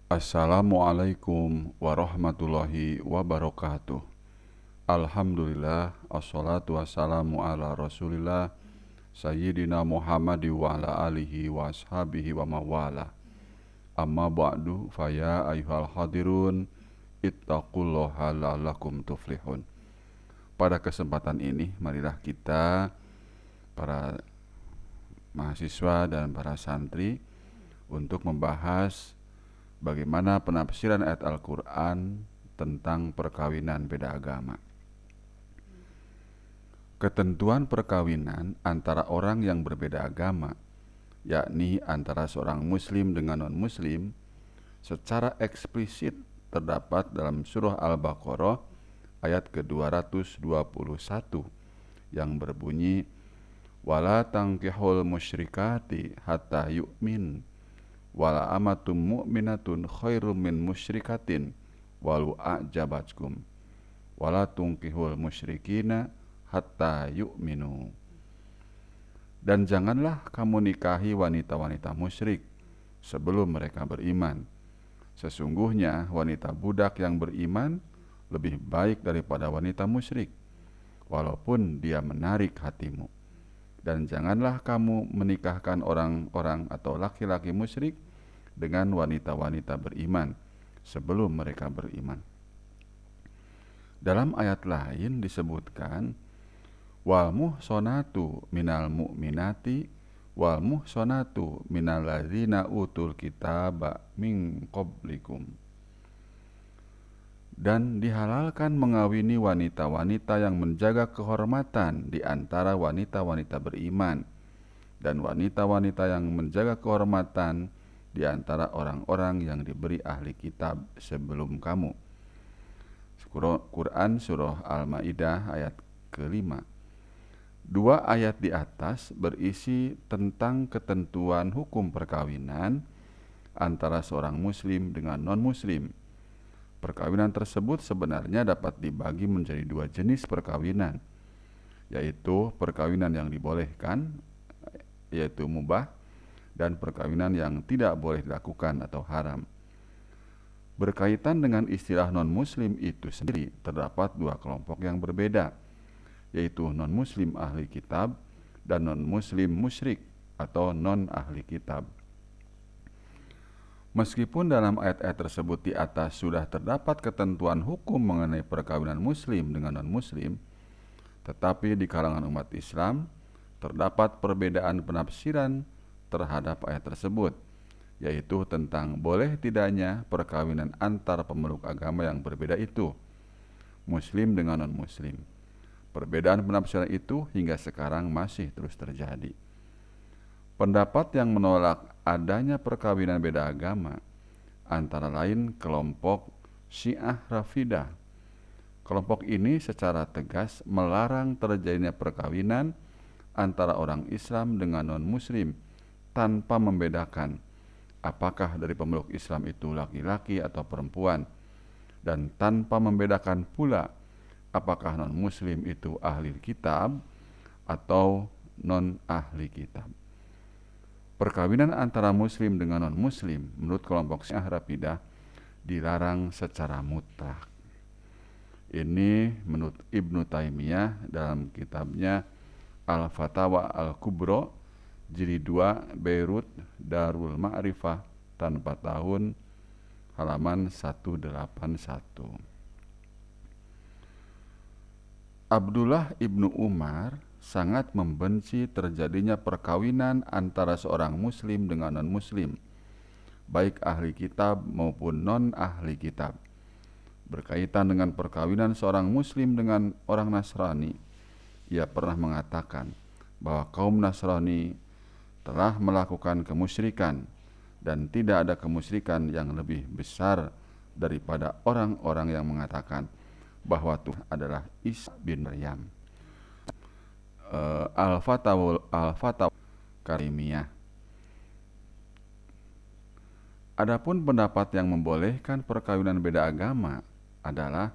Assalamualaikum warahmatullahi wabarakatuh. Alhamdulillah, assalatu wassalamu ala rasulillah Sayyidina Muhammad wa ala alihi wa ashabihi wa mawala. Amma ba'du, faya ayuhal hadirun, ittaqullaha la'allakum tuflihun. Pada kesempatan ini, marilah kita, para mahasiswa dan para santri, untuk membahas bagaimana penafsiran ayat Al-Quran tentang perkawinan beda agama. Ketentuan perkawinan antara orang yang berbeda agama, yakni antara seorang muslim dengan non-muslim, secara eksplisit terdapat dalam surah Al-Baqarah ayat ke-221 yang berbunyi, wala tankihul musyrikati hatta yu'min wala amatum mu'minatun khairum min musyrikatin walau a'jabatkum wala tunkihul musyrikina hatta yu'minu. Dan janganlah kamu nikahi wanita-wanita musyrik sebelum mereka beriman. Sesungguhnya wanita budak yang beriman lebih baik daripada wanita musyrik, walaupun dia menarik hatimu. Dan janganlah kamu menikahkan orang-orang atau laki-laki musyrik dengan wanita-wanita beriman sebelum mereka beriman. Dalam ayat lain disebutkan, wal muhsonatu minal mu'minati wal muhsonatu minal ladzina utul kitaba min qablikum. Dan dihalalkan mengawini wanita-wanita yang menjaga kehormatan di antara wanita-wanita beriman, dan wanita-wanita yang menjaga kehormatan di antara orang-orang yang diberi ahli kitab sebelum kamu. Quran Surah Al-Ma'idah ayat ke-5. Dua ayat di atas berisi tentang ketentuan hukum perkawinan antara seorang muslim dengan non-muslim. Perkawinan tersebut sebenarnya dapat dibagi menjadi dua jenis perkawinan, yaitu perkawinan yang dibolehkan, yaitu mubah, dan perkawinan yang tidak boleh dilakukan atau haram. Berkaitan dengan istilah non-muslim itu sendiri, terdapat dua kelompok yang berbeda, yaitu non-muslim ahli kitab dan non-muslim musyrik atau non-ahli kitab. Meskipun dalam ayat-ayat tersebut di atas sudah terdapat ketentuan hukum mengenai perkawinan muslim dengan non-muslim, tetapi di kalangan umat Islam terdapat perbedaan penafsiran terhadap ayat tersebut, yaitu tentang boleh tidaknya perkawinan antar pemeluk agama yang berbeda itu, muslim dengan non-muslim. Perbedaan penafsiran itu hingga sekarang masih terus terjadi. Pendapat yang menolak adanya perkawinan beda agama antara lain kelompok Syiah Rafidah. Kelompok ini secara tegas melarang terjadinya perkawinan antara orang Islam dengan non-muslim tanpa membedakan apakah dari pemeluk Islam itu laki-laki atau perempuan, dan tanpa membedakan pula apakah non-muslim itu ahli kitab atau non-ahli kitab. Perkawinan antara muslim dengan non-muslim menurut kelompok Syiah Rafidah dilarang secara mutlak. Ini menurut Ibnu Taimiyah dalam kitabnya Al-Fatawa Al-Kubra jilid 2 Beirut Darul Ma'rifah tanpa tahun halaman 181. Abdullah ibnu Umar sangat membenci terjadinya perkawinan antara seorang muslim dengan non-muslim, baik ahli kitab maupun non-ahli kitab. Berkaitan dengan perkawinan seorang muslim dengan orang Nasrani, ia pernah mengatakan bahwa kaum Nasrani telah melakukan kemusyrikan, dan tidak ada kemusyrikan yang lebih besar daripada orang-orang yang mengatakan bahwa Tuhan adalah Isa bin Maryam. Al-Fatawa Karimiyah. Adapun pendapat yang membolehkan perkawinan beda agama adalah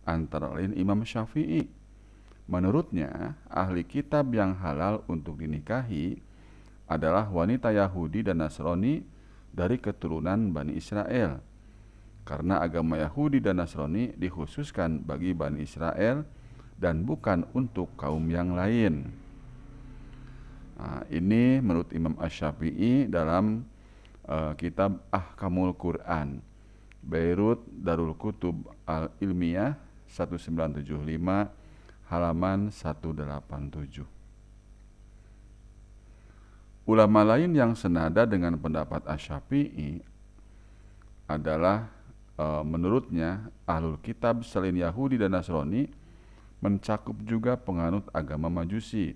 antara lain Imam Syafi'i. Menurutnya, ahli kitab yang halal untuk dinikahi adalah wanita Yahudi dan Nasrani dari keturunan Bani Israel, karena agama Yahudi dan Nasrani dikhususkan bagi Bani Israel dan bukan untuk kaum yang lain. Nah, ini menurut Imam Asy-Syafi'i dalam kitab Ahkamul Quran, Beirut Darul Kutub Al-Ilmiyah 1975 halaman 187. Ulama lain yang senada dengan pendapat Asy-Syafi'i adalah menurutnya Ahlul Kitab selain Yahudi dan Nasrani mencakup juga penganut agama Majusi.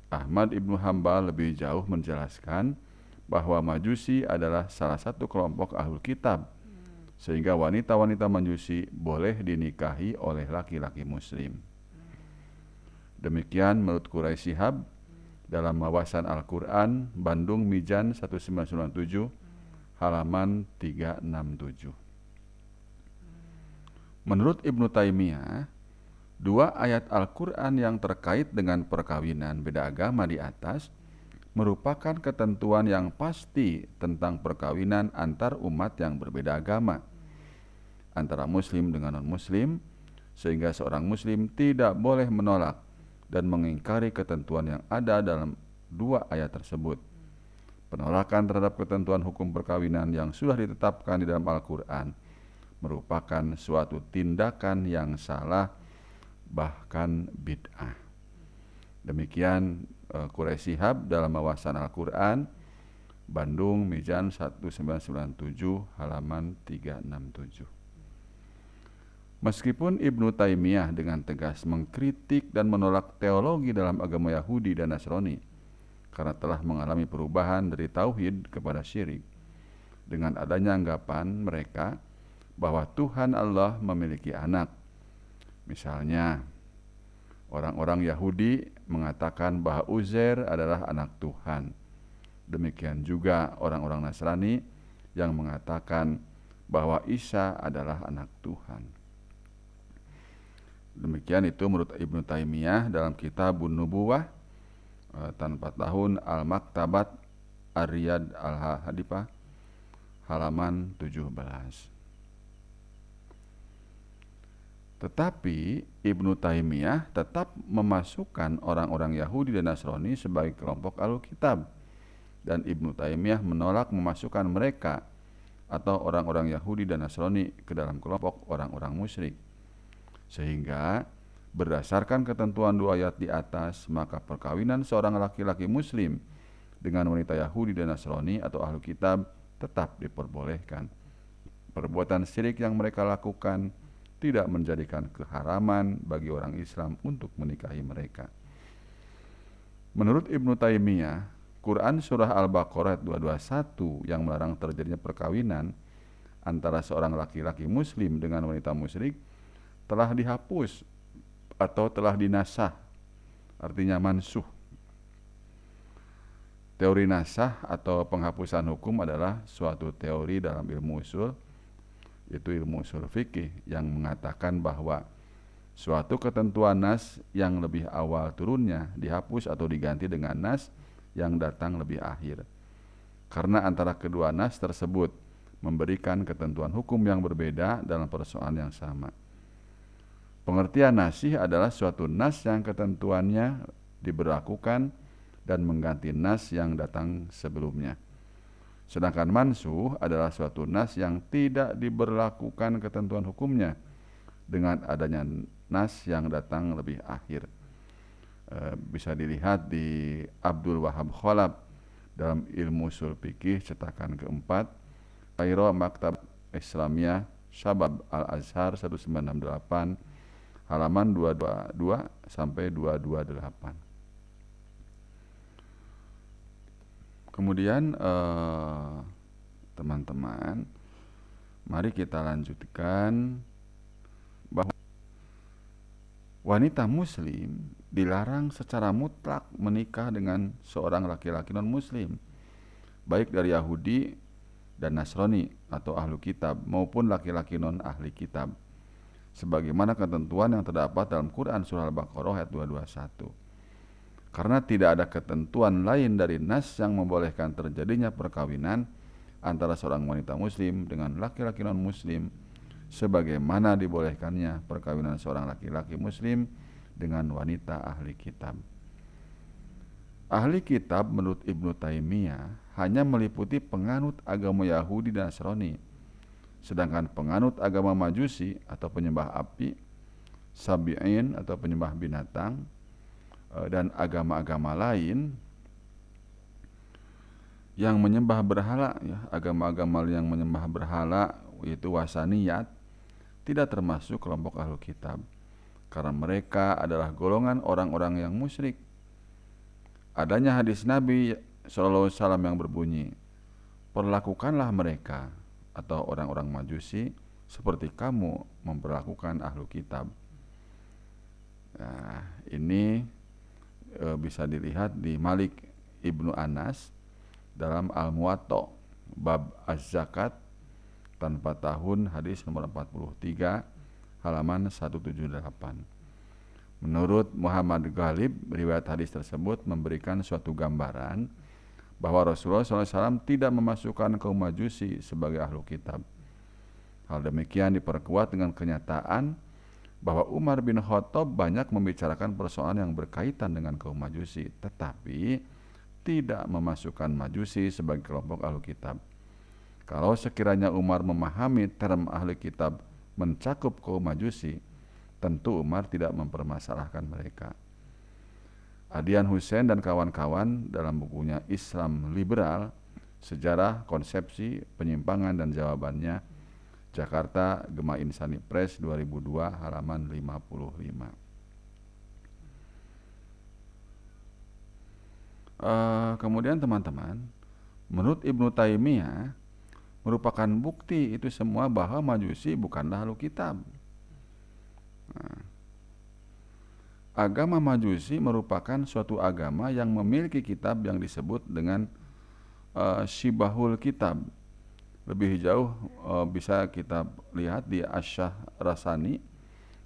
Ahmad Ibnu Hambal lebih jauh menjelaskan bahwa Majusi adalah salah satu kelompok Ahlul Kitab, sehingga wanita-wanita Majusi boleh dinikahi oleh laki-laki Muslim. Demikian menurut Quraisy Shihab dalam Wawasan Al-Quran, Bandung Mijan 1997 halaman 367. Menurut Ibnu Taimiyah, dua ayat Al-Quran yang terkait dengan perkawinan beda agama di atas merupakan ketentuan yang pasti tentang perkawinan antar umat yang berbeda agama, antara muslim dengan non-muslim, sehingga seorang muslim tidak boleh menolak dan mengingkari ketentuan yang ada dalam dua ayat tersebut. Penolakan terhadap ketentuan hukum perkawinan yang sudah ditetapkan di dalam Al-Quran merupakan suatu tindakan yang salah, bahkan bid'ah. Demikian Quraisy Shihab dalam Wawasan Al-Quran, Bandung Mijan 1997 halaman 367. Meskipun Ibnu Taimiyah dengan tegas mengkritik dan menolak teologi dalam agama Yahudi dan Nasrani karena telah mengalami perubahan dari tauhid kepada syirik, dengan adanya anggapan mereka bahwa Tuhan Allah memiliki anak. Misalnya, orang-orang Yahudi mengatakan bahwa Uzair adalah anak Tuhan. Demikian juga orang-orang Nasrani yang mengatakan bahwa Isa adalah anak Tuhan. Demikian itu menurut Ibnu Taimiyah dalam Kitabun Nubuwah tanpa tahun Al-Maktabat Ar-Riyad Al-Hadifah halaman 17. Tetapi Ibnu Taimiyah tetap memasukkan orang-orang Yahudi dan Nasrani sebagai kelompok Ahlul Kitab, dan Ibnu Taimiyah menolak memasukkan mereka atau orang-orang Yahudi dan Nasrani ke dalam kelompok orang-orang musyrik. Sehingga berdasarkan ketentuan dua ayat di atas, maka perkawinan seorang laki-laki muslim dengan wanita Yahudi dan Nasrani atau Ahlul Kitab tetap diperbolehkan. Perbuatan syirik yang mereka lakukan tidak menjadikan keharaman bagi orang Islam untuk menikahi mereka. Menurut Ibnu Taimiyah, Quran Surah Al-Baqarah 221 yang melarang terjadinya perkawinan antara seorang laki-laki muslim dengan wanita musyrik telah dihapus atau telah dinasah, artinya mansuh. Teori nasah atau penghapusan hukum adalah suatu teori dalam ilmu usul, yaitu ilmu usul fikih, yang mengatakan bahwa suatu ketentuan nas yang lebih awal turunnya dihapus atau diganti dengan nas yang datang lebih akhir, karena antara kedua nas tersebut memberikan ketentuan hukum yang berbeda dalam persoalan yang sama. Pengertian nasih adalah suatu nas yang ketentuannya diberlakukan dan mengganti nas yang datang sebelumnya. Sedangkan mansuh adalah suatu nas yang tidak diberlakukan ketentuan hukumnya dengan adanya nas yang datang lebih akhir. Bisa dilihat di Abdul Wahab Khalab dalam Ilmu Ushul Fikih cetakan keempat, Kairo Maktab Islamiyah Syabab Al-Azhar 1968 halaman 222 sampai 228. Kemudian teman-teman, mari kita lanjutkan bahwa wanita muslim dilarang secara mutlak menikah dengan seorang laki-laki non-muslim, baik dari Yahudi dan Nasrani atau ahlu kitab maupun laki-laki non-ahli kitab, sebagaimana ketentuan yang terdapat dalam Quran Surah Al-Baqarah ayat 221. Karena tidak ada ketentuan lain dari nas yang membolehkan terjadinya perkawinan antara seorang wanita muslim dengan laki-laki non-muslim, sebagaimana dibolehkannya perkawinan seorang laki-laki muslim dengan wanita ahli kitab. Ahli kitab menurut Ibnu Taimiyah hanya meliputi penganut agama Yahudi dan Nasrani, sedangkan penganut agama Majusi atau penyembah api, Sabi'in atau penyembah binatang, dan agama-agama lain yang menyembah berhala, ya, agama-agama yang menyembah berhala yaitu wasaniyat, tidak termasuk kelompok ahlu kitab, karena mereka adalah golongan orang-orang yang musyrik. Adanya hadis Nabi SAW yang berbunyi, perlakukanlah mereka atau orang-orang Majusi seperti kamu memperlakukan ahlu kitab. Nah, ini bisa dilihat di Malik Ibnu Anas dalam Al-Muwatta bab Az-Zakat tanpa tahun, hadis nomor 43 halaman 178. Menurut Muhammad Ghalib, riwayat hadis tersebut memberikan suatu gambaran bahwa Rasulullah SAW tidak memasukkan kaum Majusi sebagai ahlu kitab. Hal demikian diperkuat dengan kenyataan bahwa Umar bin Khattab banyak membicarakan persoalan yang berkaitan dengan kaum Majusi, tetapi tidak memasukkan Majusi sebagai kelompok ahlu kitab. Kalau sekiranya Umar memahami term ahli kitab mencakup kaum Majusi, tentu Umar tidak mempermasalahkan mereka. Adian Hussein dan kawan-kawan dalam bukunya Islam Liberal, Sejarah, Konsepsi, Penyimpangan dan Jawabannya, Jakarta, Gema Insani Press 2002 halaman 55. Kemudian teman-teman, menurut Ibnu Taimiyah merupakan bukti itu semua bahwa Majusi bukanlah ahlu kitab. Agama Majusi merupakan suatu agama yang memiliki kitab yang disebut dengan Shibahul Kitab. Lebih jauh bisa kita lihat di Asy-Syahrastani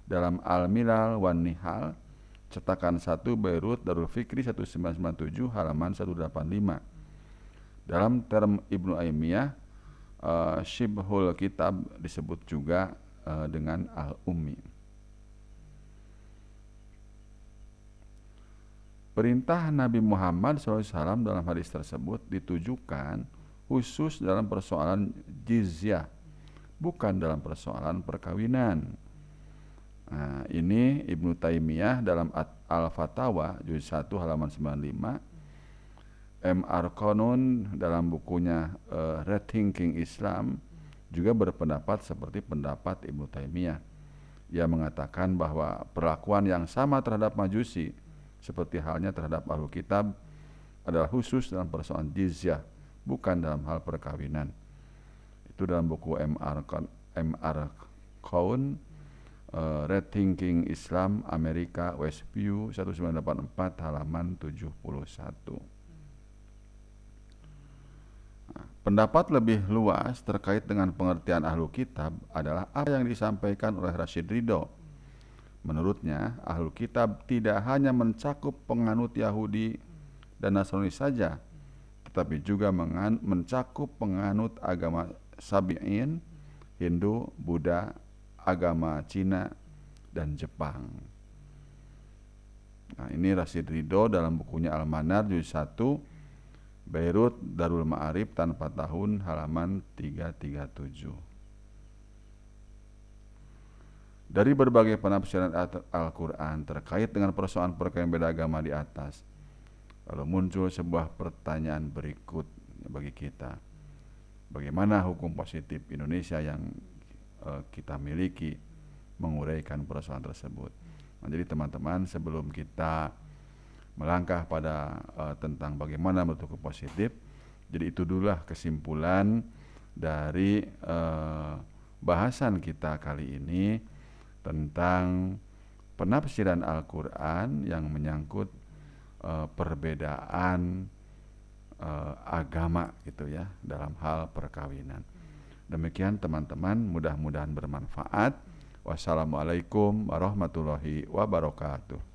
dalam Al-Milal wan Nihal, cetakan 1 Beirut Darul Fikri 1997 halaman 185. Dalam term Ibnu Taimiyah, Shibhul Kitab disebut juga dengan Al-Ummi. Perintah Nabi Muhammad SAW dalam hadis tersebut ditujukan khusus dalam persoalan jizyah, bukan dalam persoalan perkawinan. Nah, ini Ibnu Taimiyah dalam Al-Fatawa juz 1 halaman 95, M. Arkonun dalam bukunya Rethinking Islam juga berpendapat seperti pendapat Ibnu Taimiyah. Ia mengatakan bahwa perlakuan yang sama terhadap Majusi seperti halnya terhadap ahlu kitab adalah khusus dalam persoalan jizyah, bukan dalam hal perkawinan. Itu dalam buku M. Arkonun, Rethinking Islam Amerika Westview 1984 halaman 71. Pendapat lebih luas terkait dengan pengertian ahlu kitab adalah apa yang disampaikan oleh Rashid Ridho. Menurutnya, ahlu kitab tidak hanya mencakup penganut Yahudi dan Nasrani saja, tetapi juga mencakup penganut agama Sabi'in, Hindu, Buddha, agama Cina, dan Jepang. Nah, ini Rashid Ridho dalam bukunya Al-Manar juz 1 Beirut Darul Ma'arif tanpa tahun halaman 337. Dari berbagai penafsiran Al-Quran terkait dengan persoalan perkara beda agama di atas, lalu muncul sebuah pertanyaan berikut bagi kita. Bagaimana hukum positif Indonesia yang kita miliki menguraikan persoalan tersebut? Nah, jadi teman-teman, sebelum kita melangkah pada tentang bagaimana bentuk positif, jadi itu dululah kesimpulan dari bahasan kita kali ini tentang penafsiran Al-Quran yang menyangkut perbedaan agama gitu ya dalam hal perkawinan. Demikian teman-teman, mudah-mudahan bermanfaat. Wassalamualaikum warahmatullahi wabarakatuh.